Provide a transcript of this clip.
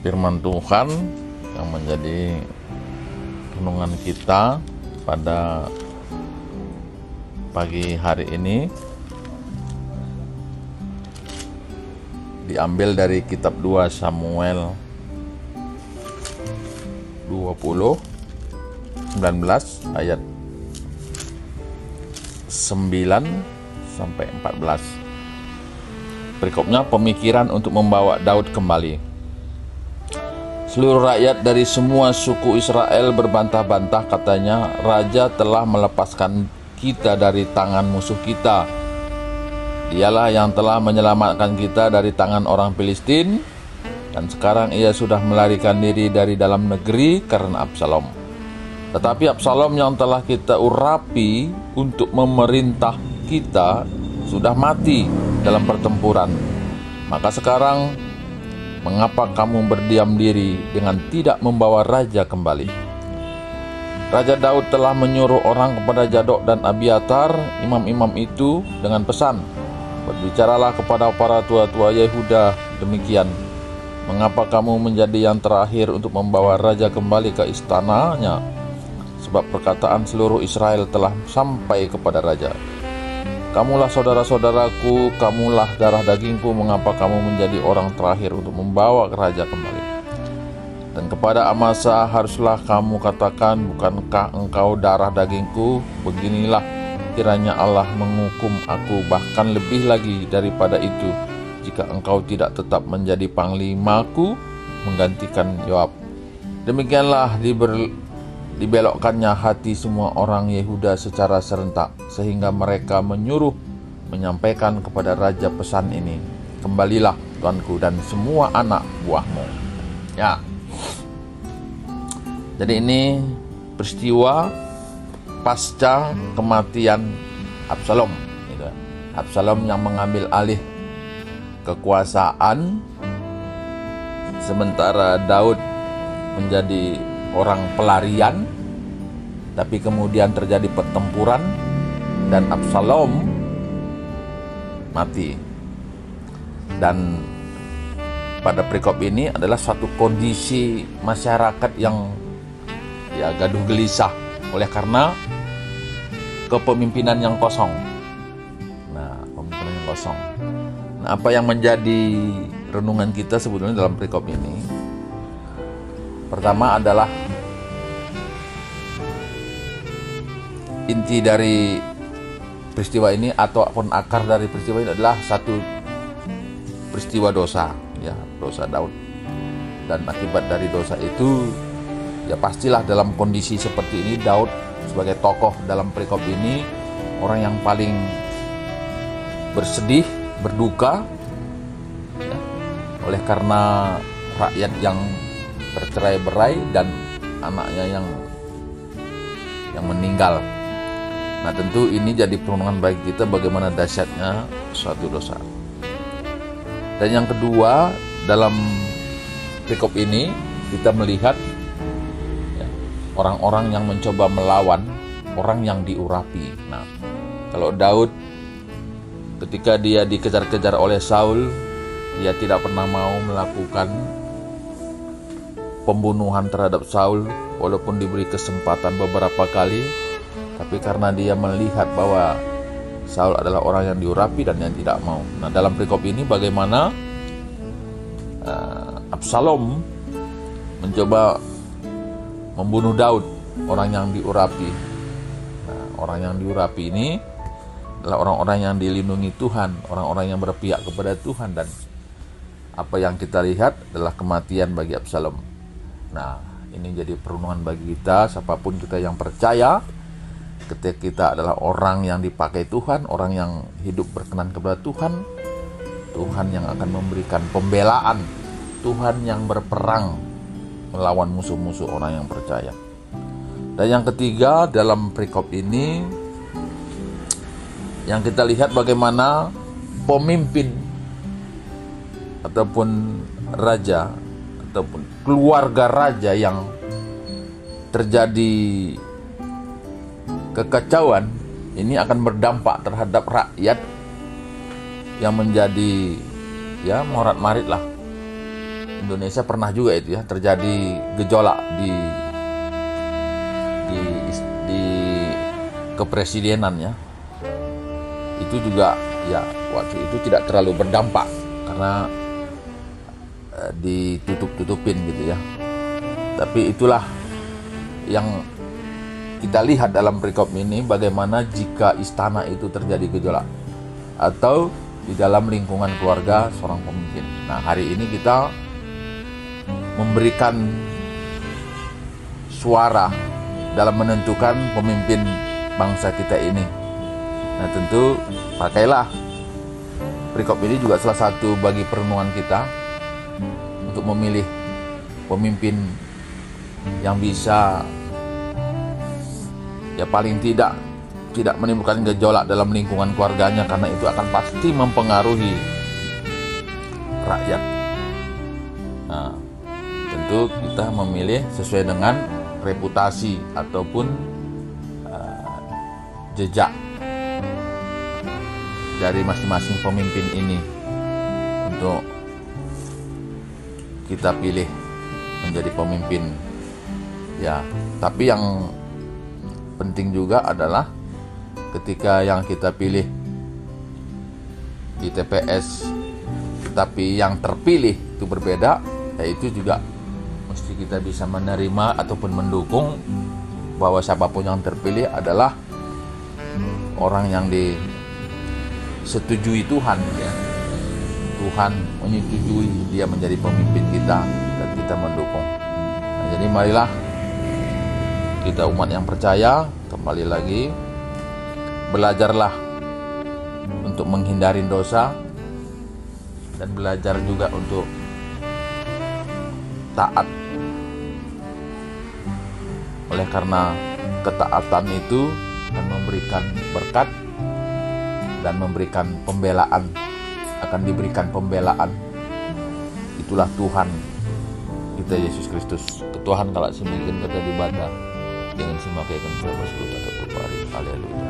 firman Tuhan yang menjadi renungan kita pada pagi hari ini diambil dari kitab 2 Samuel 19 ayat 9 sampai 14. Berikutnya pemikiran untuk membawa Daud kembali. Seluruh rakyat dari semua suku Israel berbantah-bantah, katanya, Raja telah melepaskan kita dari tangan musuh kita. Dialah yang telah menyelamatkan kita dari tangan orang Filistin, dan sekarang ia sudah melarikan diri dari dalam negeri karena Absalom. Tetapi Absalom yang telah kita urapi untuk memerintah kita sudah mati dalam pertempuran. Maka sekarang, mengapa kamu berdiam diri dengan tidak membawa raja kembali? Raja Daud telah menyuruh orang kepada Zadok dan Abiatar, imam-imam itu, dengan pesan, berbicaralah kepada para tua-tua Yehuda demikian, mengapa kamu menjadi yang terakhir untuk membawa raja kembali ke istananya? Sebab perkataan seluruh Israel telah sampai kepada raja. Kamulah saudara-saudaraku, kamulah darah dagingku, mengapa kamu menjadi orang terakhir untuk membawa raja kembali? Dan kepada Amasa haruslah kamu katakan, bukankah engkau darah dagingku? Beginilah kiranya Allah menghukum aku, bahkan lebih lagi daripada itu, jika engkau tidak tetap menjadi panglimaku menggantikan Yoab. Demikianlah dibelokkannya hati semua orang Yehuda secara serentak, sehingga mereka menyuruh menyampaikan kepada raja pesan ini, kembalilah tuanku dan semua anak buahmu. Ya, jadi ini peristiwa pasca kematian Absalom. Absalom yang mengambil alih kekuasaan, sementara Daud menjadi orang pelarian, tapi kemudian terjadi pertempuran dan Absalom mati. Dan pada perikop ini adalah suatu kondisi masyarakat yang gaduh gelisah oleh karena kepemimpinan yang kosong. Kepemimpinan yang kosong. Apa yang menjadi renungan kita sebetulnya dalam perikop ini? Pertama adalah inti dari peristiwa ini ataupun akar dari peristiwa ini adalah satu peristiwa dosa, dosa Daud. Dan akibat dari dosa itu, pastilah dalam kondisi seperti ini Daud sebagai tokoh dalam perikop ini orang yang paling bersedih, berduka, oleh karena rakyat yang bercerai-berai dan anaknya yang meninggal. Tentu ini jadi perenungan bagi kita bagaimana dahsyatnya suatu dosa. Dan yang kedua, dalam perikop ini kita melihat orang-orang yang mencoba melawan orang yang diurapi. Kalau Daud ketika dia dikejar-kejar oleh Saul, dia tidak pernah mau melakukan pembunuhan terhadap Saul, walaupun diberi kesempatan beberapa kali, tapi karena dia melihat bahwa Saul adalah orang yang diurapi dan yang tidak mau. Dalam perikop ini bagaimana Absalom mencoba membunuh Daud, orang yang diurapi. Orang yang diurapi ini adalah orang-orang yang dilindungi Tuhan, orang-orang yang berpihak kepada Tuhan, dan apa yang kita lihat adalah kematian bagi Absalom. Ini jadi perenungan bagi kita, siapapun kita yang percaya, ketika kita adalah orang yang dipakai Tuhan, orang yang hidup berkenan kepada Tuhan, Tuhan yang akan memberikan pembelaan, Tuhan yang berperang melawan musuh-musuh orang yang percaya. Dan yang ketiga, dalam perikop ini yang kita lihat bagaimana pemimpin ataupun raja ataupun keluarga raja yang terjadi kekacauan ini akan berdampak terhadap rakyat yang menjadi morat-marit lah. Indonesia pernah juga itu ya terjadi gejolak di kepresidenan ya. Itu juga ya waktu itu tidak terlalu berdampak karena ditutup-tutupin gitu ya. Tapi itulah yang kita lihat dalam perikop ini, bagaimana jika istana itu terjadi gejolak atau di dalam lingkungan keluarga seorang pemimpin. Nah, hari ini kita memberikan suara dalam menentukan pemimpin bangsa kita ini. Nah, tentu pakailah perikop ini juga salah satu bagi perenungan kita untuk memilih pemimpin yang bisa ya paling tidak menimbulkan gejolak dalam lingkungan keluarganya, karena itu akan pasti mempengaruhi rakyat. Nah, tentu kita memilih sesuai dengan reputasi ataupun jejak dari masing-masing pemimpin ini untuk kita pilih menjadi pemimpin ya. Tapi yang penting juga adalah ketika yang kita pilih di TPS tapi yang terpilih itu berbeda, yaitu juga mesti kita bisa menerima ataupun mendukung bahwa siapapun yang terpilih adalah orang yang disetujui Tuhan ya. Tuhan menyetujui dia menjadi pemimpin kita dan kita mendukung. Nah, jadi marilah kita umat yang percaya kembali lagi belajarlah untuk menghindari dosa dan belajar juga untuk taat. Oleh karena ketaatan itu akan memberikan berkat dan memberikan pembelaan, akan diberikan pembelaan. Itulah Tuhan kita Yesus Kristus. Tuhan kalau semakin kita dibaca dengan semakin bersyukur atau berpari. Haleluya.